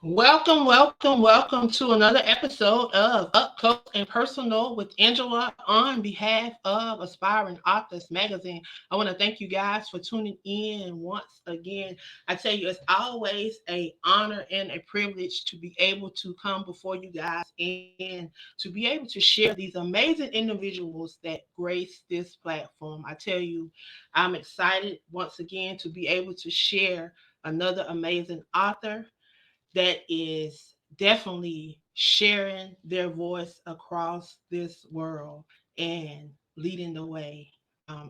Welcome to another episode of Up Close and Personal with Angela on behalf of Aspiring Authors Magazine. I want to thank you guys for tuning in once again. I tell you, it's always a honor and a privilege to be able to come before you guys and to be able to share these amazing individuals that grace this platform. I tell you, I'm excited once again to be able to share another amazing author that is definitely sharing their voice across this world and leading the way.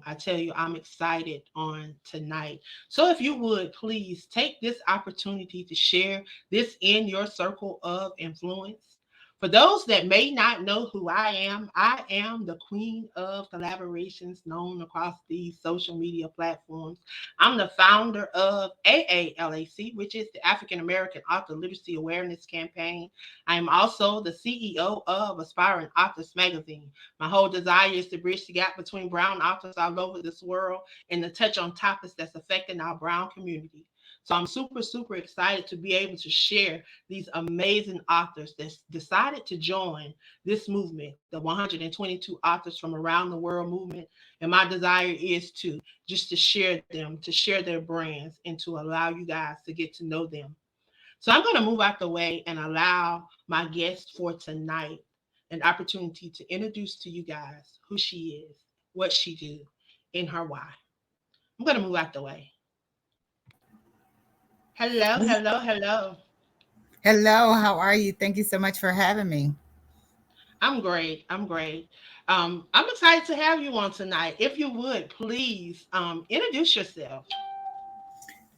I tell you, I'm excited on tonight. So, if you would please take this opportunity to share this in your circle of influence. For those that may not know who I am the queen of collaborations known across these social media platforms. I'm the founder of AAALAC, which is the African American Author Literacy Awareness Campaign. I am also the CEO of Aspiring Authors Magazine. My whole desire is to bridge the gap between brown authors all over this world and to touch on topics that's affecting our brown community. So I'm super excited to be able to share these amazing authors that decided to join this movement, the 122 authors from around the world movement. And my desire is to just to share them, to share their brands, and to allow you guys to get to know them. So I'm going to move out the way and allow my guest for tonight an opportunity to introduce to you guys who she is, what she do, and her why. I'm going to move out the way. Hello. Hello, how are you? Thank you so much for having me. I'm great. I'm excited to have you on tonight. If you would please introduce yourself.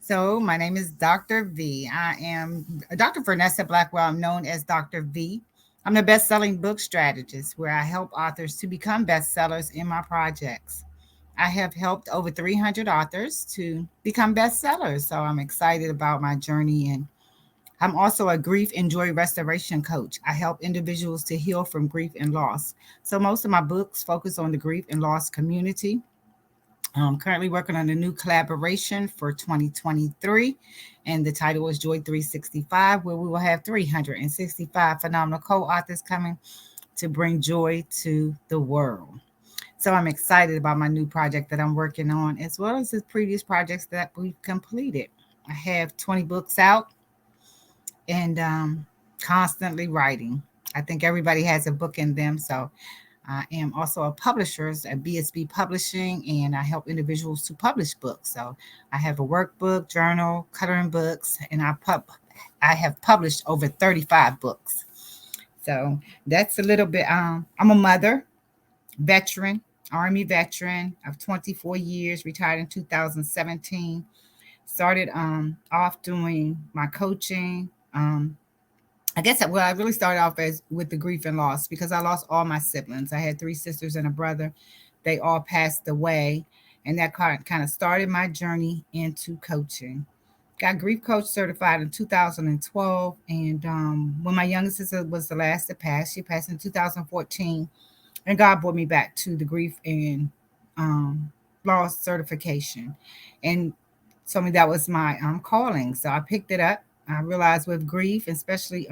So, my name is Dr. V. I am Dr. Vernessa Blackwell. I'm known as Dr. V. I'm the best selling book strategist where I help authors to become bestsellers in my projects. I have helped over 300 authors to become bestsellers. So, I'm excited about my journey. And I'm also a grief and joy restoration coach. I help individuals to heal from grief and loss. So, most of my books focus on the grief and loss community. I'm currently working on a new collaboration for 2023, and the title is Joy 365, where we will have 365 phenomenal co authors coming to bring joy to the world. So I'm excited about my new project that I'm working on, as well as the previous projects that we've completed. I have 20 books out and constantly writing. I think everybody has a book in them. So I am also a publisher at BSB Publishing, and I help individuals to publish books. So I have a workbook, journal, coloring books, and I have published over 35 books. So that's a little bit. I'm a mother, veteran, Army veteran of 24 years, retired in 2017. Started off doing my coaching. I guess I really started off as with the grief and loss because I lost all my siblings. I had three sisters and a brother. They all passed away, and that kind of started my journey into coaching. Got grief coach certified in 2012, and when my youngest sister was the last to pass, she passed in 2014, and God brought me back to the grief and um, loss certification, and told me that was my calling. So I picked it up. I realized with grief, especially,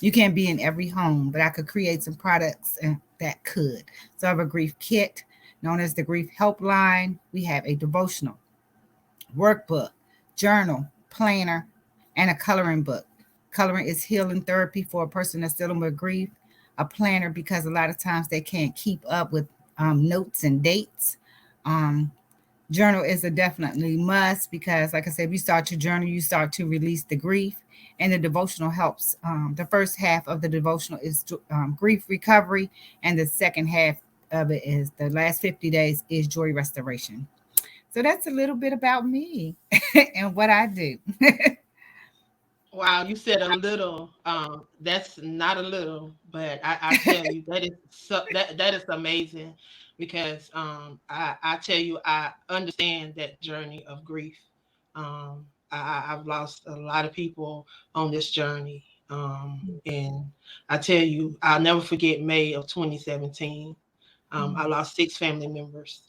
you can't be in every home, but I could create some products that could. So I have a grief kit known as the Grief Helpline. We have a devotional, workbook, journal, planner, and a coloring book. Coloring is healing therapy for a person that's dealing with grief. A planner because a lot of times they can't keep up with notes and dates. Um, Journal is a definitely must because, like I said, if you start your journal, you start to release the grief, and the devotional helps. The first half of the devotional is grief recovery, and the second half of it is the last 50 days is joy restoration. So that's a little bit about me and what I do. Wow, you said a little. That's not a little, but I tell you that is amazing because I tell you I understand that journey of grief. I've lost a lot of people on this journey, and I tell you I'll never forget May of 2017. I lost six family members,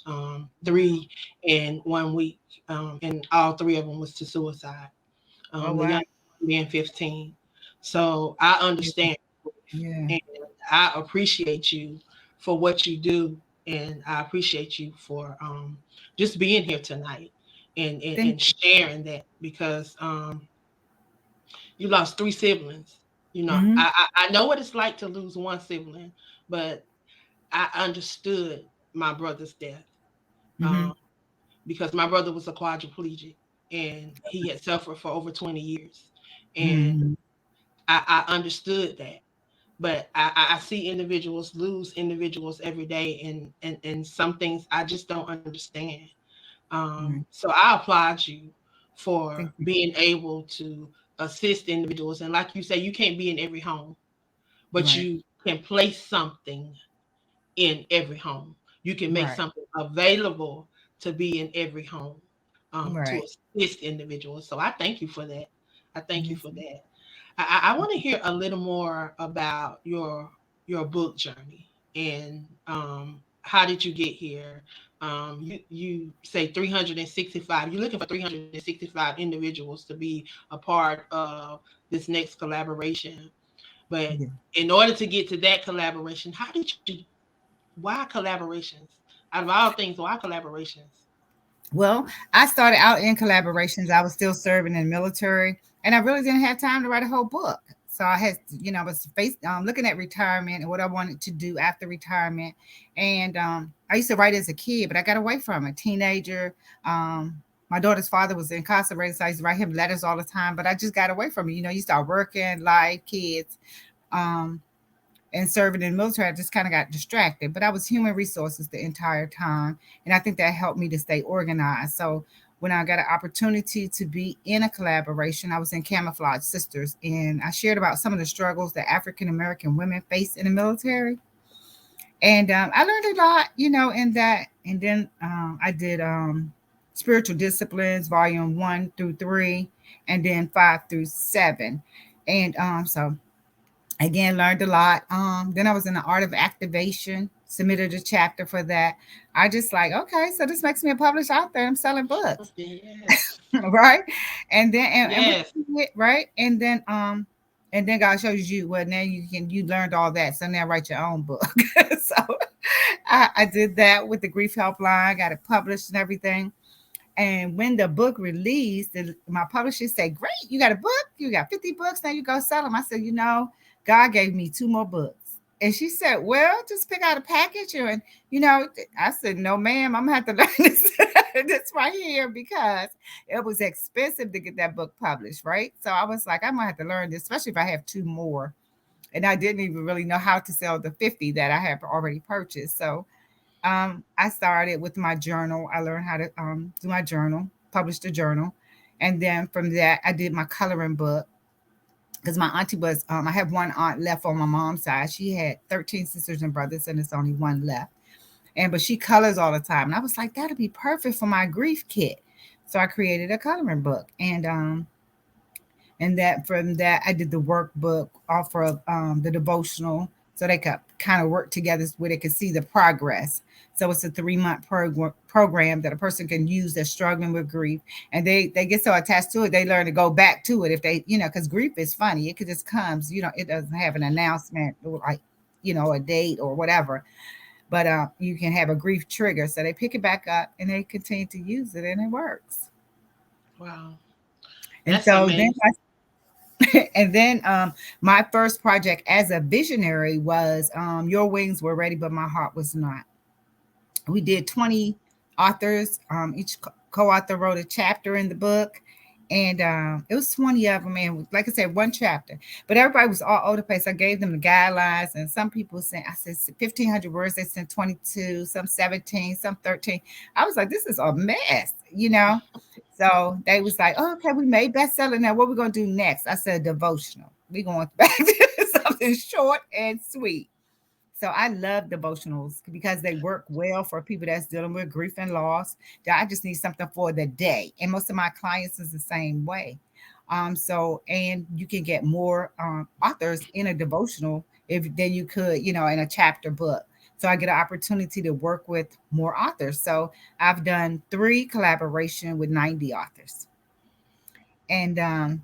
three in 1 week, and all three of them was to suicide. Oh, The wow. young being 15. So I Yeah. understand, Yeah. and I appreciate you for what you do, and I appreciate you for just being here tonight Thank and sharing that, because you lost three siblings. You know, you. I know what it's like to lose one sibling, but I understood my brother's death, Mm-hmm. um, because my brother was a quadriplegic and he had suffered for over 20 years. And Mm-hmm. I understood that. But I see individuals lose individuals every day, and some things I just don't understand. Right. So I applaud you for Thank you. being able to assist individuals. And like you say, you can't be in every home, but Right. you can place something in every home. You can make Right. something available to be in every home, to Right. assist individuals. So I thank you for that. I thank you Yes. for that. I want to hear a little more about your book journey, and how did you get here? You say 365. You're looking for 365 individuals to be a part of this next collaboration. But Yeah. in order to get to that collaboration, how did you? Why collaborations? Out of all things, why collaborations? Well, I started out in collaborations. I was still serving in the military, and I really didn't have time to write a whole book. So I had, I was looking at retirement and what I wanted to do after retirement. And I used to write as a kid, but I got away from it. Teenager. Um, my daughter's father was incarcerated, so I used to write him letters all the time. But I just got away from it. You start working, life, kids. Um, and serving in the military, I just kind of got distracted. But I was human resources the entire time. And I think that helped me to stay organized. So when I got an opportunity to be in a collaboration, I was in Camouflage Sisters, and I shared about some of the struggles that African American women face in the military. And I learned a lot, in that. And then I did Spiritual Disciplines, Volume 1 through 3, and then 5 through 7. And so again, learned a lot. Then I was in the art of activation, submitted a chapter for that. I just like, okay, so this makes me a published author. I'm selling books. Yes, Right. And then and we yes. did it, right. And then God shows you, well, now you learned all that, so now write your own book. So I did that with the grief helpline, got it published and everything. And when the book released, my publisher said, great, you got a book, you got 50 books, now you go sell them. I said, God gave me 2 more books. And she said, well, just pick out a package. And, I said, no, ma'am, I'm going to have to learn this right here, because it was expensive to get that book published, right? So I was like, I'm going to have to learn this, especially if I have 2 more. And I didn't even really know how to sell the 50 that I have already purchased. So I started with my journal. I learned how to do my journal, published a journal. And then from that, I did my coloring book, because my auntie was, I have one aunt left on my mom's side. She had 13 sisters and brothers, and it's only one left. But she colors all the time. And I was like, that'd be perfect for my grief kit. So I created a coloring book. And that from that I did the workbook off of the devotional, so they could kind of work together where they could see the progress. So it's a 3-month program that a person can use that's struggling with grief, and they get so attached to it they learn to go back to it if they, because grief is funny. It could just comes, it doesn't have an announcement or like, a date or whatever. But you can have a grief trigger, so they pick it back up and they continue to use it, and it works. Wow, And that's so then amazing. and then my first project as a visionary was Your Wings Were Ready, But My Heart Was Not. We did 20 authors. Each co-author wrote a chapter in the book. And it was 20 of them. And like I said, one chapter. But everybody was all over the place. I gave them the guidelines. And some people sent, I said 1,500 words. They sent 22, some 17, some 13. I was like, this is a mess. So they was like, oh, okay, we made bestseller. Now what we going to do next? I said, devotional. We going back to something short and sweet. So I love devotionals because they work well for people that's dealing with grief and loss. That I just need something for the day. And most of my clients is the same way. And you can get more authors in a devotional if than you could, in a chapter book. So I get an opportunity to work with more authors. So I've done 3 collaboration with 90 authors. And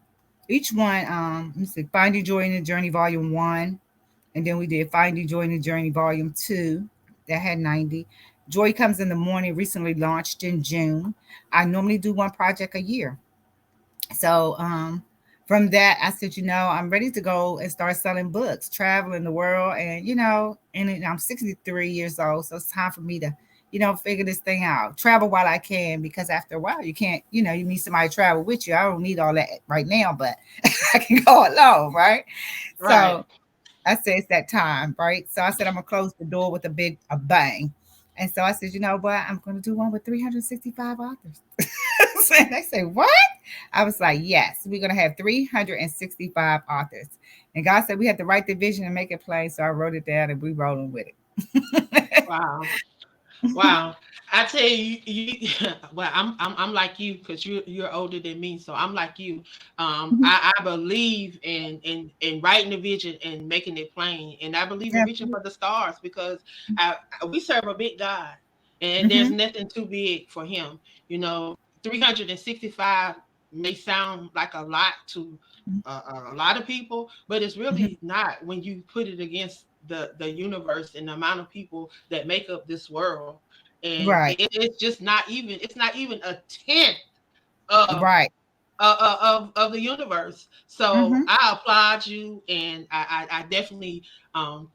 Each one, let me see, Finding Joy in the Journey, Volume 1. And then we did Finding Joy in the Journey, Volume 2. That had 90. Joy Comes in the Morning, recently launched in June. I normally do one project a year. So from that, I said, I'm ready to go and start selling books, traveling the world. And, and I'm 63 years old. So it's time for me to, figure this thing out, travel while I can, because after a while, you can't, you need somebody to travel with you. I don't need all that right now, but I can go alone, right? Right. So I said, it's that time, right? So I said, I'm going to close the door with a bang. And so I said, you know what? I'm going to do one with 365 authors. And they say, what? I was like, yes, we're going to have 365 authors. And God said we had to write the vision and make it plain. So I wrote it down and we rolling with it. Wow. Wow. I tell you, well, I'm like you because you're older than me, so I'm like you. I believe in writing the vision and making it plain, and I believe in reaching Absolutely. for the stars because we serve a big God, and there's Mm-hmm. nothing too big for Him. You know, 365 may sound like a lot to a lot of people, but it's really not when you put it against the universe and the amount of people that make up this world, and Right. it's just not even a tenth of Right. of the universe. So Mm-hmm. I applaud you, and I definitely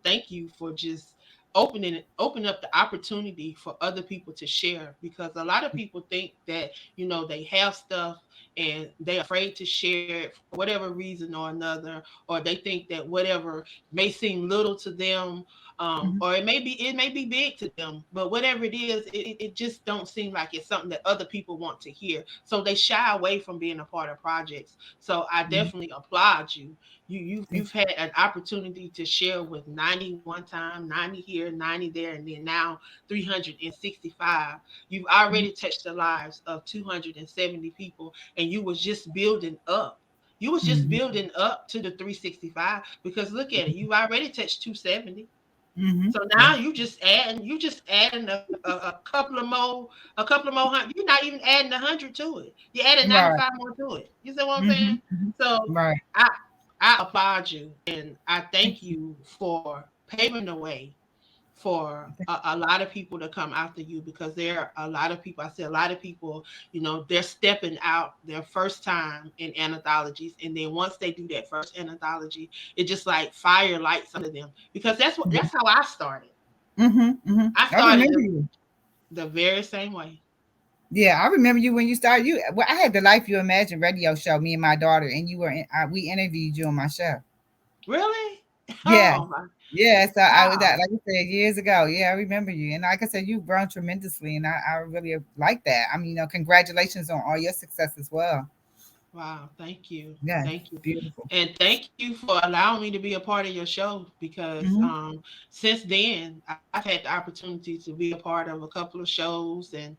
thank you for just open up the opportunity for other people to share, because a lot of people think that they have stuff and they're afraid to share it for whatever reason or another, or they think that whatever may seem little to them, Mm-hmm. or it may be big to them, but whatever it is, it just don't seem like it's something that other people want to hear, so they shy away from being a part of projects. So I Mm-hmm. definitely applaud you. Thank You've had an opportunity to share with 90 one time, 90 here, 90 there, and then now 365. You've you. already touched the lives of 270 people, and you was just building up. You was just Mm-hmm. building up to the 365, because look at it, you've already touched 270. Mm-hmm. So Yeah. now you just adding a couple of more, hundred. You're not even adding 100 to it. You're adding Right. 95 more to it. You see what I'm Mm-hmm. saying? Mm-hmm. So Right. I I applaud you, and I Thank thank you. you for paving the way for a lot of people to come after you, because there are a lot of people. I say a lot of people, they're stepping out their first time in anthologies, and then once they do that first anthology, it just like fire lights under them, because that's how I started. Mm-hmm. Mm-hmm. I I started remember you. the very same way. Yeah, I remember you when you started. Well, I had the Life You Imagine radio show. Me and my daughter, and we interviewed you on my show. Really? Yeah, Oh my, yeah. So I was wow. that, like I said, years ago. Yeah, I remember you, and like I said, you've grown tremendously, and I really like that. I mean, congratulations on all your success as well. Wow, thank you. Yes, Thank you. beautiful. And thank you for allowing me to be a part of your show, because Mm-hmm. since then I've had the opportunity to be a part of a couple of shows, and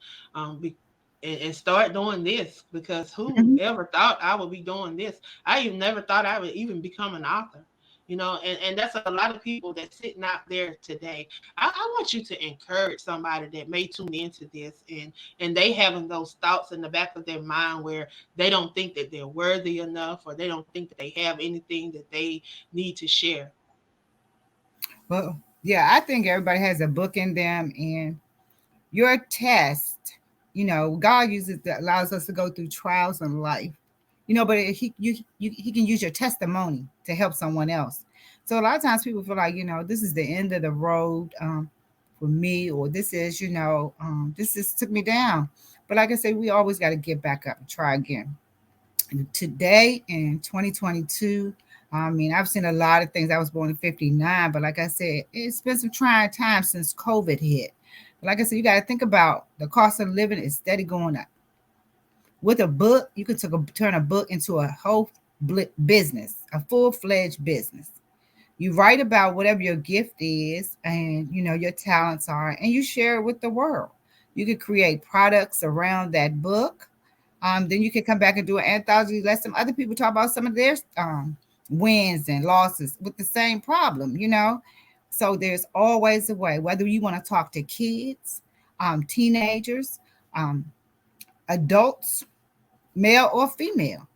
start doing this, because who Mm-hmm. ever thought I would be doing this? I even never thought I would even become an author. And that's a lot of people that's sitting out there today. I want you to encourage somebody that may tune into this, and they having those thoughts in the back of their mind where they don't think that they're worthy enough, or they don't think that they have anything that they need to share. Well, yeah, I think everybody has a book in them, and your test, God uses that allows us to go through trials in life, but he can use your testimony to help someone else. So a lot of times people feel like, this is the end of the road for me, or this is, this just took me down. But like I say, we always got to get back up and try again. And today in 2022, I mean, I've seen a lot of things. I was born in 59, but like I said, it's been some trying times since COVID hit. But like I said, you got to think about the cost of living is steady going up. With a book, you can turn a book into a whole business, a full-fledged business. You write about whatever your gift is and your talents are, and you share it with the world. You could create products around that book. Then you can come back and do an anthology, let some other people talk about some of their wins and losses with the same problem. So there's always a way, whether you want to talk to kids, teenagers, um, adults, male or female.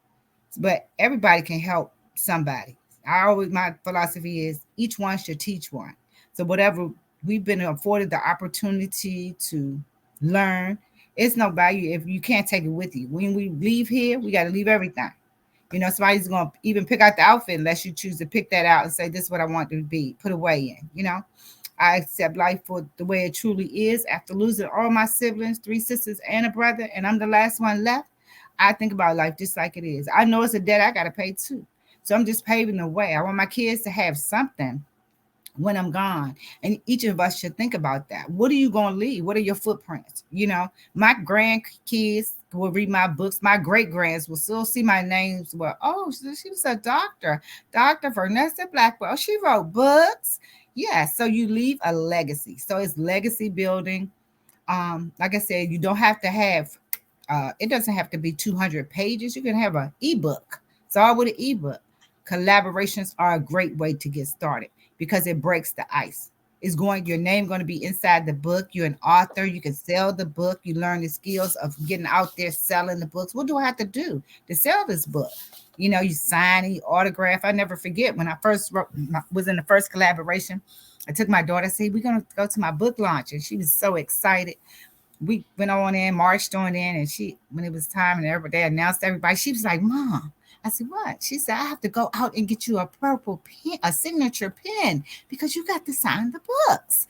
but everybody can help somebody. I always, my philosophy is each one should teach one. So whatever we've been afforded the opportunity to learn, it's no value if you can't take it with you. When we leave here, we got to leave everything. You know, somebody's gonna even pick out the outfit unless you choose to pick that out and say, "This is what I want to be." Put away in. You know, I accept life for the way it truly is. After losing all my siblings, three sisters and a brother, and I'm the last one left, I think about life just like it is. I know it's a debt I gotta pay too. So I'm just paving the way. I want my kids to have something when I'm gone. And each of us should think about that. What are you going to leave? What are your footprints? You know, my grandkids will read my books. My great grands will still see my names. Well, oh, she was a doctor, Dr. Vernessa Blackwell. She wrote books. Yeah. So you leave a legacy. So it's legacy building. Like I said, you don't have to have it doesn't have to be 200 pages. You can have an ebook. Start with an ebook. Collaborations are a great way to get started because it breaks the ice. It's going your name going to be inside the book. You're an author. You can sell the book. You learn the skills of getting out there selling the books. What do I have to do to sell this book? You know, you sign, you autograph. I never forget when I first was in the first collaboration. I took my daughter. Said, "We're gonna go to my book launch," and she was so excited. We went on in, marched on in, and she, when it was time and everybody, they announced everybody, she was like, "Mom," I said, "What?" She said, "I have to go out and get you a purple pen, a signature pen, because you got to sign the books."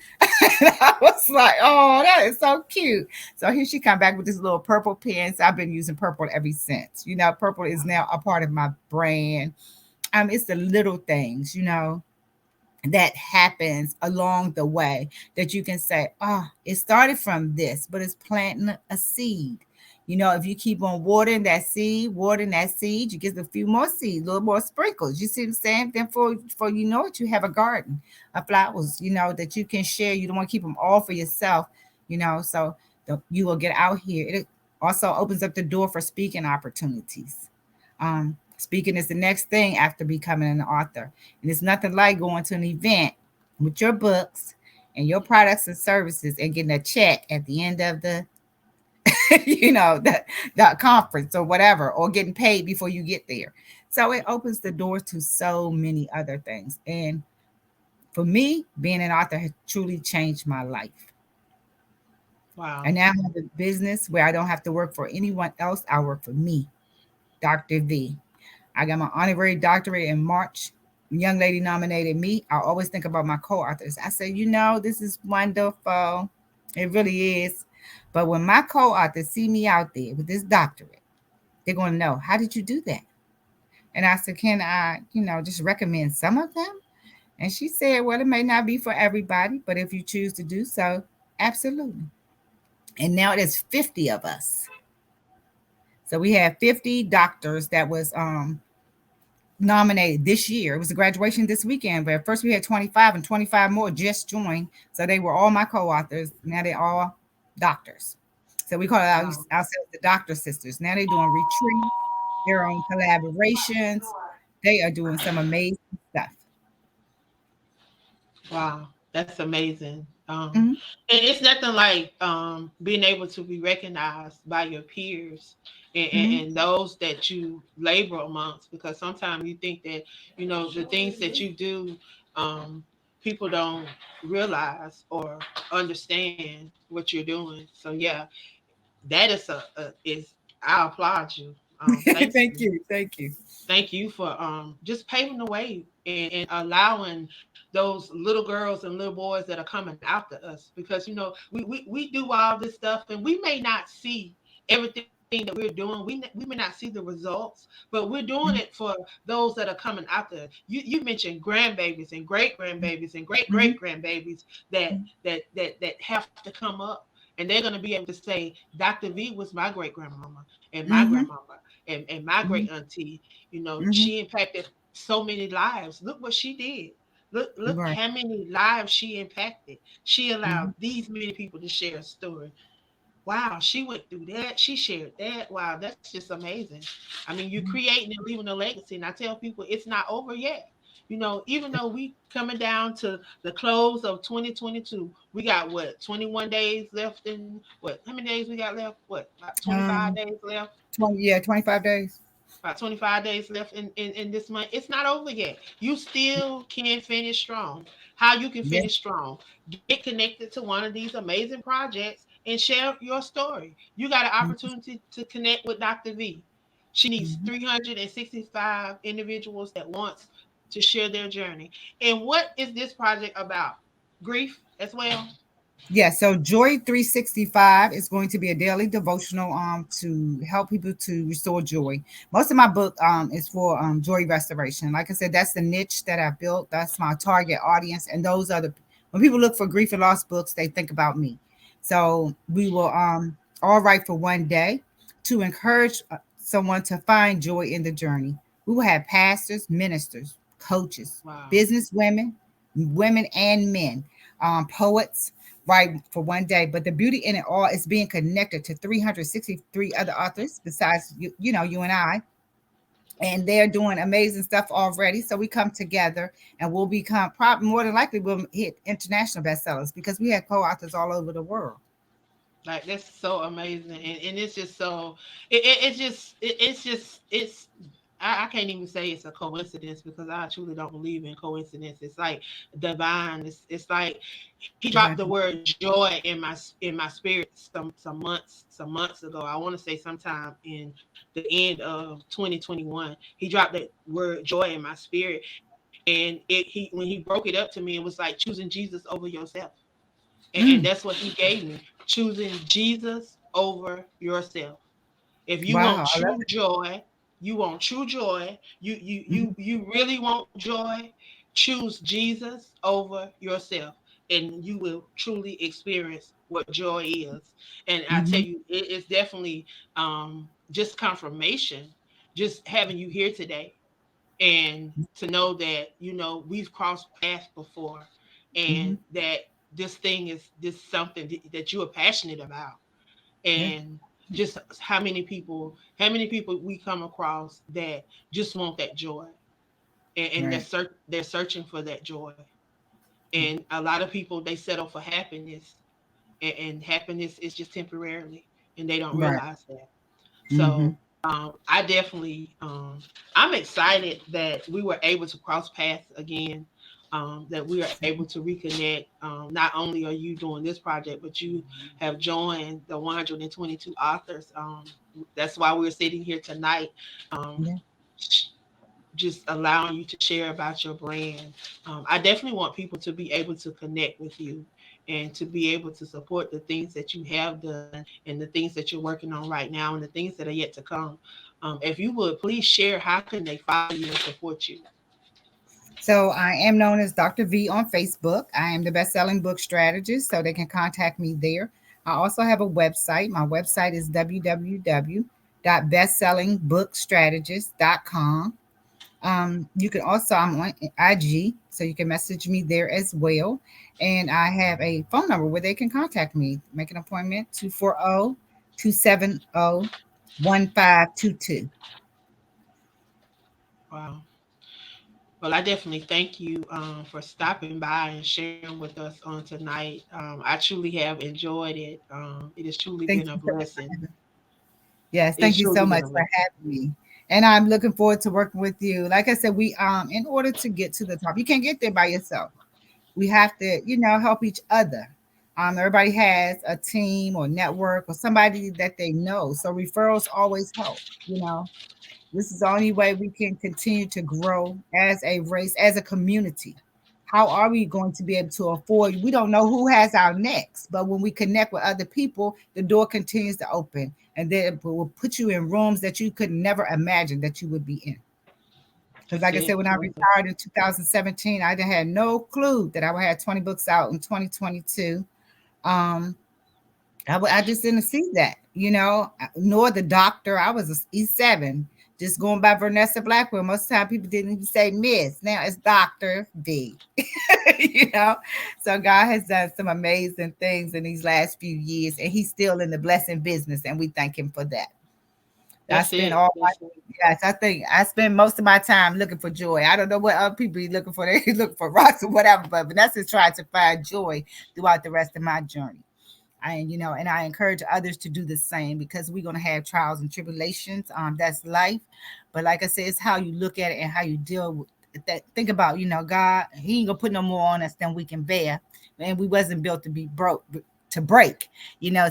And I was like, "Oh, that is so cute." So here she come back with this little purple pen. So I've been using purple ever since. You know, purple is now a part of my brand. It's the little things, you know, that happens along the way that you can say, "Oh, it started from this, but it's planting a seed." You know, if you keep on watering that seed, you get a few more seeds, a little more sprinkles. You see what I'm saying? Then for you know it, you have a garden of flowers, you know, that you can share. You don't want to keep them all for yourself, you know. So you will get out here. It also opens up the door for speaking opportunities. Speaking is the next thing after becoming an author. And it's nothing like going to an event with your books and your products and services and getting a check at the end of the, you know, the conference or whatever, or getting paid before you get there. So it opens the door to so many other things. And for me, being an author has truly changed my life. I Wow. now have a business where I don't have to work for anyone else. I work for me, Dr. V. I got my honorary doctorate in March. A young lady nominated me. I always think about my co-authors. I say, you know, this is wonderful. It really is. But when my co-authors see me out there with this doctorate, they're going to know, how did you do that? And I said, can I, you know, just recommend some of them? And she said, well, it may not be for everybody, but if you choose to do so, absolutely. And now there's 50 of us. So we have 50 doctors that was nominated this year. It was a graduation this weekend, but at first we had 25 and 25 more just joined. So they were all my co-authors. Now they're all doctors. So we call Wow. ourselves the Doctor Sisters. Now they're doing retreats, they're on collaborations. They are doing some amazing stuff. Wow, that's amazing. Mhm, And it's nothing like being able to be recognized by your peers mhm, and those that you labor amongst, because sometimes you think that, you know, the things that you do, um, people don't realize or understand what you're doing. So yeah, that is is I applaud you. Thank thank you. you. Thank you. Thank you for just paving the way and allowing those little girls and little boys that are coming after us, because you know we do all this stuff and we may not see everything that we're doing. We may not see the results, but we're doing it Mhm, for those that are coming after. You mentioned grandbabies and great grandbabies and great great mhm, grandbabies that have to come up, and they're going to be able to say, Dr. V was my great grandmama and my mhm, grandmama and my great mhm, auntie. You know, mhm. she impacted so many lives. Look what she did. Look Right. how many lives she impacted. She allowed Mhm. these many people to share a story. Wow, she went through that. She shared that. Wow, that's just amazing. I mean, you're Mhm. creating and leaving a legacy. And I tell people it's not over yet. You know, even though we coming down to the close of 2022, we got what, 21 days left in what? How many days we got left? What, about 25 Um, days left? 20, yeah, 25 days. about 25 days left in this month. It's not over yet. You still can finish strong. How you can Yeah. finish strong? Get connected to one of these amazing projects and share your story. You got an opportunity to connect with Dr. V. She needs Mhm. 365 individuals that wants to share their journey. And what is this project about? Grief as well. Yeah, so Joy 365 is going to be a daily devotional to help people to restore joy. Most of my book is for joy restoration. Like I said, that's the niche that I built. That's my target audience, and those are the when people look for grief and loss books, they think about me. So we will all write for one day to encourage someone to find joy in the journey. We will have pastors, ministers, coaches, Wow. business women and men, poets, right, for one day. But the beauty in it all is being connected to 363 other authors besides you and I. And they're doing amazing stuff already. So we come together and we'll become probably more than likely we'll hit international bestsellers because we have co-authors all over the world. Like that's so amazing, and it's just so it's I can't even say it's a coincidence because I truly don't believe in coincidence. It's like divine. It's like he dropped the Divine. word joy in my spirit some months ago. I want to say sometime in the end of 2021. He dropped that word joy in my spirit, and he when he broke it up to me, it was like choosing Jesus over yourself. And Mm, that's what he gave me, choosing Jesus over yourself. If you want wow, I love true joy, you want true joy, it. Hmm. you really want joy, choose Jesus over yourself, and you will truly experience what joy is. And I tell Hmm. you, it's definitely just confirmation, just having you here today, and to know that we've crossed paths before, and Hmm. that this thing is this something that you are passionate about, Yeah, and just how many people we come across that just want that joy, and right. they're searching for that joy. And a lot of people, they settle for happiness, and happiness is just temporarily, and they don't Right. realize that. Hmm. So I definitely, I'm excited that we were able to cross paths again. That we are able to reconnect. Not only are you doing this project, but you have joined the 122 authors. That's why we're sitting here tonight. Um, Yeah. just allowing you to share about your brand. I definitely want people to be able to connect with you and to be able to support the things that you have done and the things that you're working on right now and the things that are yet to come. If you would please share, how can they follow you and support you? So I am known as Dr. V on Facebook. I am the best-selling book strategist, so they can contact me there. I also have a website. My website is www.bestsellingbookstrategist.com. You can also, I'm on IG, so you can message me there as well. And I have a phone number where they can contact me, make an appointment, 240-270-1522. Wow. Well, I definitely thank you for stopping by and sharing with us on tonight. I truly have enjoyed it. It has truly been Thank a you so much. blessing. Yes, It's thank you truly so been much a for blessing. having me. And I'm looking forward to working with you. Like I said, we in order to get to the top, you can't get there by yourself. We have to, help each other. Everybody has a team or network or somebody that they know. So referrals always help, you know. This is the only way we can continue to grow as a race, as a community. How are we going to be able to afford? We don't know who has our next, but when we connect with other people, the door continues to open, and then it will put you in rooms that you could never imagine that you would be in. Because, That's like I it. said, when I That's it. retired in 2017, I had no clue that I would have 20 books out in 2022. Um, I just didn't see that, nor the doctor. I was a E7, just going by Vernessa Blackwell. Most of the time, people didn't even say Miss. Now it's Dr. V, you know. So God has done some amazing things in these last few years, and He's still in the blessing business, and we thank Him for that. I That's spend it. all my That's it. yes, I think I spend most of my time looking for joy. I don't know what other people be looking for. They look for rocks or whatever, but Vanessa's trying to find joy throughout the rest of my journey. And I encourage others to do the same, because we're going to have trials and tribulations. That's life. But like I said, it's how you look at it and how you deal with that. Think about, God, he ain't gonna put no more on us than we can bear. And we wasn't built to be broke, to break,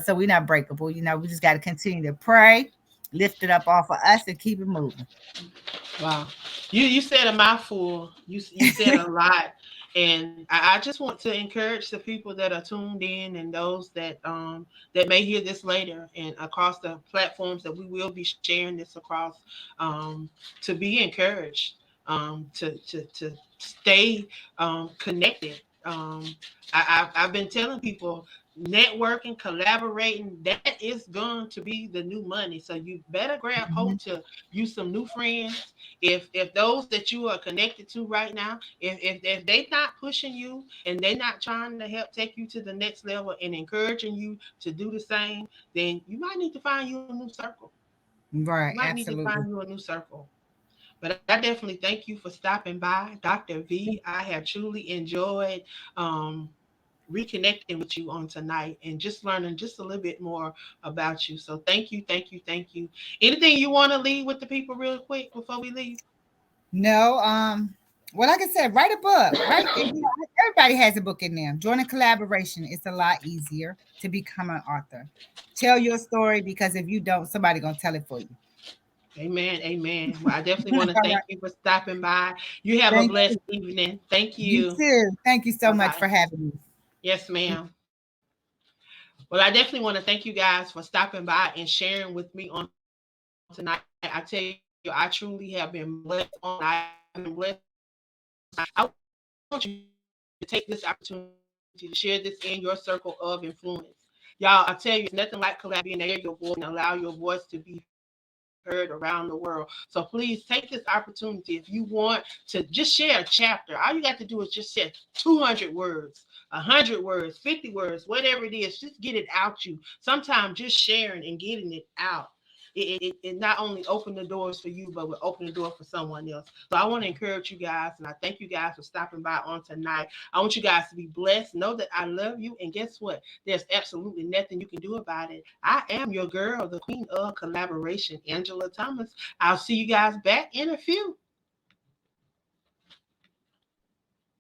so we're not breakable. We just got to continue to pray, lift it up off of us, and keep it moving. Wow, you said a mouthful. You said a lot, and I just want to encourage the people that are tuned in and those that may hear this later and across the platforms that we will be sharing this across, um, to be encouraged, to stay connected. I've been telling people, networking, collaborating, that is going to be the new money. So you better grab Mhm. hold to you some new friends. If those that you are connected to right now, if they not pushing you and they not trying to help take you to the next level and encouraging you to do the same, then you might need to find you a new circle. You Right, might need to find absolutely. you a new circle. But I definitely thank you for stopping by, Dr. V. I have truly enjoyed um, reconnecting with you on tonight and just learning just a little bit more about you. So thank you, thank you, thank you. Anything you want to leave with the people real quick before we leave? No, well, like I said, write a book, right? Everybody has a book in them. Join a collaboration. It's a lot easier to become an author. Tell your story, because if you don't, somebody gonna tell it for you. Amen. Amen. Well, I definitely want to All thank right. you for stopping by. You have a Thank blessed you. evening. Thank You you. too. Thank you so Bye much bye. for having me. Yes, ma'am. Well, I definitely want to thank you guys for stopping by and sharing with me on tonight. I tell you, I truly have been blessed on tonight. I've been blessed on tonight. I want you to take this opportunity to share this in your circle of influence. Y'all, I tell you, it's nothing like collaborating and hear your voice and allow your voice to be heard around the world. So please take this opportunity if you want to just share a chapter. All you got to do is just share 200 words, 100 words, 50 words, whatever it is. Just get it out you. Sometimes just sharing and getting it out. It not only open the doors for you, but will open the door for someone else. So I want to encourage you guys, and I thank you guys for stopping by on tonight. I want you guys to be blessed. Know that I love you, and guess what? There's absolutely nothing you can do about it. I am your girl, the queen of collaboration, Angela Thomas. I'll see you guys back in a few.